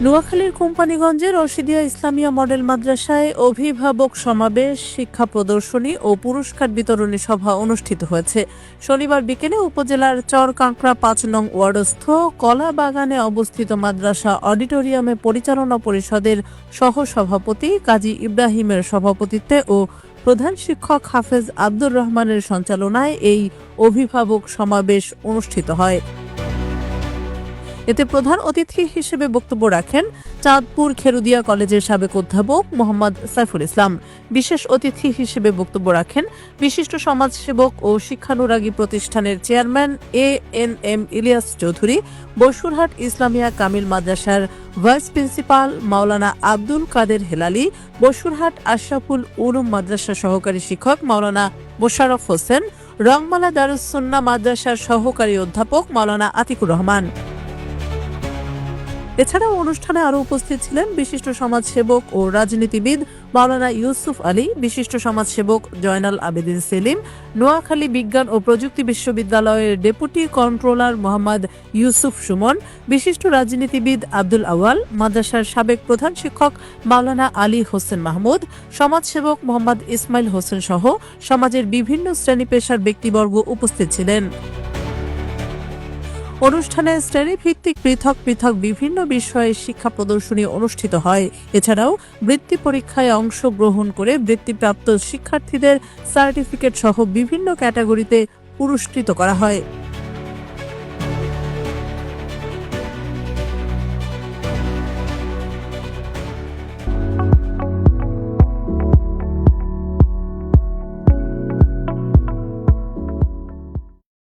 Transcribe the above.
নোয়াখালীর কোম্পানিগঞ্জে রশিদিয়া ইসলামিয়া মডেল মাদ্রাসায় অভিভাবক সমাবেশ, শিক্ষা প্রদর্শনী ও পুরস্কার বিতরণী সভা অনুষ্ঠিত হয়েছে। শনিবার বিকেলে উপজেলার চরকাঁকড়া ৫ নং ওয়ার্ডস্থ কলা বাগানে অবস্থিত মাদ্রাসা অডিটোরিয়ামে পরিচালনা পরিষদের সহসভাপতি কাজী ইব্রাহিমের সভাপতিত্বে ও প্রধান শিক্ষক হাফেজ আব্দুর রহমানের সঞ্চালনায় এই অভিভাবক সমাবেশ অনুষ্ঠিত হয়। এতে প্রধান অতিথি হিসেবে বক্তব্য রাখেন চাঁদপুর খেরুদিয়া কলেজের সাবেক অধ্যাপক মোহাম্মদ সাইফুল ইসলাম। বিশেষ অতিথি হিসেবে বক্তব্য রাখেন বিশিষ্ট সমাজসেবক ও শিক্ষানুরাগী প্রতিষ্ঠানের চেয়ারম্যান ANM ইলিয়াস চৌধুরী, বসুরহাট ইসলামিয়া কামিল মাদ্রাসার ভাইস প্রিন্সিপাল মাওলানা আব্দুল কাদের হেলালি, বসুরহাট আশরাফুল উলুম মাদ্রাসা সহকারী শিক্ষক মাওলানা মোশাররফ হোসেন, রংমালা দারুস সুন্নাহ মাদ্রাসার সহকারী অধ্যাপক মাওলানা আতিকুর রহমান। এছাড়াও অনুষ্ঠানে আরও উপস্থিত ছিলেন বিশিষ্ট সমাজসেবক ও রাজনীতিবিদ মাওলানা ইউসুফ আলী, বিশিষ্ট সমাজসেবক জয়নাল আবেদিন সেলিম, নোয়াখালী বিজ্ঞান ও প্রযুক্তি বিশ্ববিদ্যালয়ের ডেপুটি কন্ট্রোলার মোহাম্মদ ইউসুফ সুমন, বিশিষ্ট রাজনীতিবিদ আব্দুল আওয়াল, মাদ্রাসার সাবেক প্রধান শিক্ষক মাওলানা আলী হোসেন মাহমুদ, সমাজসেবক মোহাম্মদ ইসমাইল হোসেন সহ সমাজের বিভিন্ন শ্রেণী পেশার ব্যক্তিবর্গ উপস্থিত ছিলেন। অনুষ্ঠানে শ্রেণীভিত্তিক পৃথক পৃথক বিভিন্ন বিষয়ে শিক্ষা প্রদর্শনী অনুষ্ঠিত হয়। এছাড়াও বৃত্তি পরীক্ষায় অংশগ্রহণ করে বৃত্তিপ্রাপ্ত শিক্ষার্থীদের সার্টিফিকেট সহ বিভিন্ন ক্যাটাগরিতে পুরস্কৃত করা হয়।